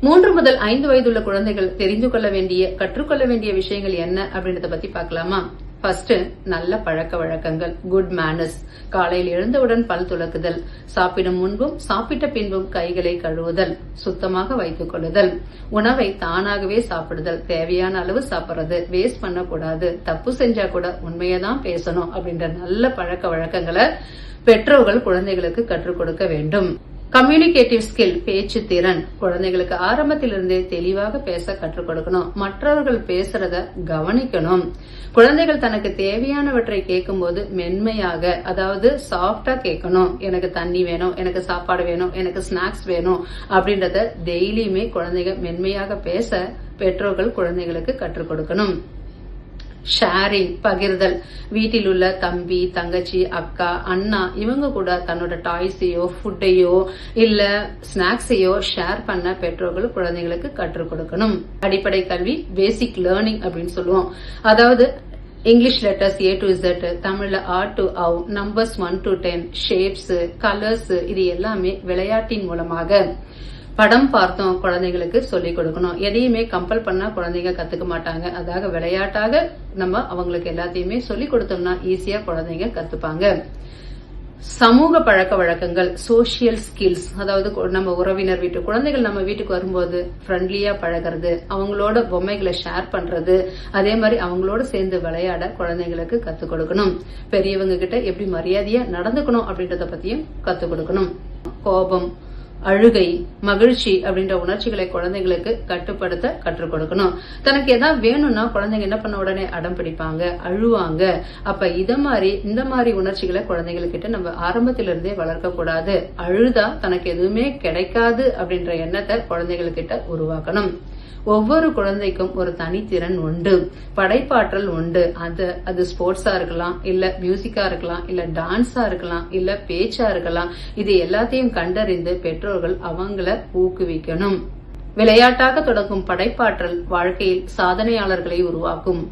3 முதல் 5 வயதுள்ள குழந்தைகள் தெரிந்து கொள்ள வேண்டிய கற்றுக்கொள்ள வேண்டிய விஷயங்கள் என்ன அப்படின்றத பத்தி பார்க்கலாமா? ஃபர்ஸ்ட், நல்ல பழக்க வழக்கங்கள், குட் மேனர்ஸ். காலையில் எழுந்தவுடன் பல் துலக்குதல், சாப்பிடும் முன்பும் சாப்பிட்ட பின்பும் கைகளை கழுவுதல், சுத்தமாக வைத்துக் கொள்ளுதல், உணவை தானாகவே சாப்பிடுதல், தேவையான அளவு சாப்பிடுறது, வேஸ்ட் பண்ணக்கூடாது, தப்பு செஞ்சா கூட உண்மையதான் பேசணும் அப்படின்ற நல்ல பழக்க வழக்கங்களை பெற்றோர்கள் குழந்தைகளுக்கு கற்றுக் கொடுக்க வேண்டும். கம்யூனிகேட்டிவ் ஸ்கில், பேச்சு திறன். குழந்தைகளுக்கு ஆரம்பத்திலிருந்தே தெளிவாக பேச கற்றுக் கொடுக்கணும். மற்றவர்கள் பேசுறத கவனிக்கணும். குழந்தைகள் தனக்கு தேவையானவற்றை கேட்கும் போது மென்மையாக, அதாவது சாஃப்டா கேட்கணும். எனக்கு தண்ணி வேணும், எனக்கு சாப்பாடு வேணும், எனக்கு ஸ்நாக்ஸ் வேணும் அப்படின்றத டெய்லியுமே குழந்தைகள் மென்மையாக பேச பெற்றோர்கள் குழந்தைகளுக்கு கற்றுக் கொடுக்கணும். ஷேரிங், பகிர்தல். வீட்டில் உள்ள தம்பி, தங்கச்சி, அக்கா, அண்ணா இவங்க கூட தன்னோட டாய்ஸையோ ஃபுட்டையோ இல்ல ஸ்நாக்ஸையோ ஷேர் பண்ண பெற்றோர்கள் குழந்தைகளுக்கு கற்றுக் கொடுக்கணும். அடிப்படை கல்வி, பேசிக் லேர்னிங் அப்படின்னு சொல்லுவோம். அதாவது English letters A to Z, தமிழ்ல R to O, numbers 1 to 10, shapes, colours, இது எல்லாமே விளையாட்டின் மூலமாக படம் பார்த்தோம் குழந்தைங்களுக்கு சொல்லிக் கொடுக்கணும். எதையுமே கம்பல் பண்ணா குழந்தைங்க கத்துக்க மாட்டாங்க. அதாக விளையாட்டாக நம்ம அவங்களுக்கு எல்லாத்தையுமே சொல்லிக் கொடுத்தோம்னா ஈஸியா குழந்தைங்க கத்துப்பாங்க. சமூக பழக்க வழக்கங்கள், சோசியல் ஸ்கில்ஸ். அதாவது நம்ம உறவினர் வீட்டு குழந்தைகள் நம்ம வீட்டுக்கு வரும்போது ஃப்ரெண்ட்லியா பழகிறது, அவங்களோட பொம்மைகளை ஷேர் பண்றது, அதே மாதிரி அவங்களோட சேர்ந்து விளையாட குழந்தைங்களுக்கு கத்துக் கொடுக்கணும். பெரியவங்க கிட்ட எப்படி மரியாதையா நடந்துக்கணும் அப்படின்றத பத்தியும் கத்துக் கொடுக்கணும். கோபம், அழுகை, மகிழ்ச்சி அப்படின்ற உணர்ச்சிகளை குழந்தைங்களுக்கு கட்டுப்படுத்த கற்றுக் கொடுக்கணும். தனக்கு ஏதாவது வேணும்னா குழந்தைங்க என்ன பண்ண உடனே அடம் பிடிப்பாங்க, அழுவாங்க. அப்ப இந்த மாதிரி உணர்ச்சிகளை குழந்தைகளுக்கிட்ட நம்ம ஆரம்பத்திலிருந்தே வளர்க்க கூடாது. அழுதா தனக்கு எதுவுமே கிடைக்காது அப்படின்ற எண்ணத்தை குழந்தைகளுக்கிட்ட உருவாக்கணும். ஒவ்வொரு குழந்தைக்கும் ஒரு தனித்திறன் உண்டு, படைப்பாற்றல் உண்டு. அது ஸ்போர்ட்ஸா இருக்கலாம், இல்ல மியூசிக்கா இருக்கலாம், இல்ல டான்ஸா இருக்கலாம், இல்ல பேச்சா இருக்கலாம். இது எல்லாத்தையும் கண்டறிந்து பெற்றோர்கள் அவங்கள ஊக்குவிக்கணும். விளையாட்டாக தொடங்கும் படைப்பாற்றல் வாழ்க்கையில் சாதனையாளர்களை உருவாக்கும்.